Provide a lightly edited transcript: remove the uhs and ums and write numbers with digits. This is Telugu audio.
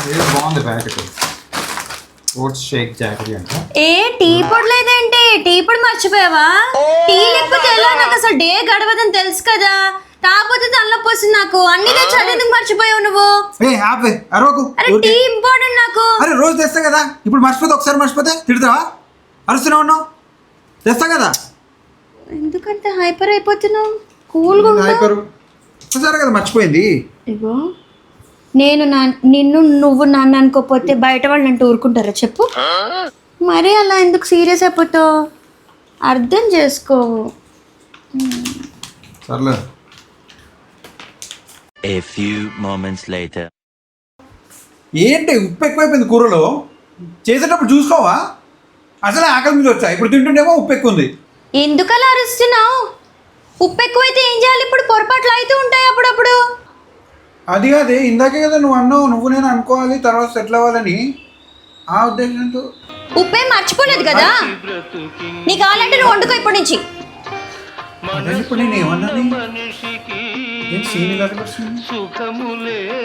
ఇది బాగుంది ప్యాకెట్. ఓట్స్ షేక్ జాగరీ అంట. ఏ టీ పొడి లేదేంటి? టీ పొడి మర్చిపోయావా? టీ లేకపోతే ఎలా? నాకు అసలు డే గడవదని తెలుసు కదా. కాకపోతే తలనొప్పి వస్తుంది నాకు. అన్ని తెచ్చాను, ఎందుకు మర్చిపోయావు నువ్వు? ఆపే అరవకు. అరే టీ ఇంపార్టెంట్ నాకు. అరే రోజు తెస్తా కదా, ఇప్పుడు మర్చిపోతే ఒకసారి మర్చిపోతే తిడతావా? అరుస్తున్నావు ఉన్నావు, తెస్తా కదా. ఎందుకంటే హైపర్ అయిపోతున్నావు? కూల్గా హైపర్ ఒకసారి కదా మర్చిపోయింది. ఇగో నేను నిన్ను నువ్వు నన్ను అనుకోపోతే బయట వాళ్ళు నన్ను ఊరుకుంటారా చెప్పు? మరి అలా ఎందుకు సీరియస్ అయిపోతావు? అర్థం చేసుకో. సర్లే. A few moments later. ఏంటి ఉప్పు ఎక్కువైపోయింది కూరలో? చేసేటప్పుడు చూసుకోవా? అసలే ఆకలి మీద వచ్చా, ఇప్పుడు తింటుండేమో ఉప్పు ఎక్కువ ఉంది. ఎందుకలా అరుస్తున్నావు? ఉప్పు ఎక్కువైతే ఏం చేయాలి? ఇప్పుడు పొరపాట్లు అవుతూ ఉంటాయి అప్పుడప్పుడు. అది కాదే, ఇందాకే కదా నువ్వు అన్నావు నువ్వు నేను అనుకోవాలి తర్వాత సెటిల్ అవ్వాలని. ఆ ఉద్దేశంతో ఉప్పేం మర్చిపోలేదు కదా. నీకు కావాలంటే నువ్వు వండుకో ఇప్పటి నుంచి. ఇప్పుడు నేను ఏమన్నాను? సీన్ ఇలా సుఖములేరంతే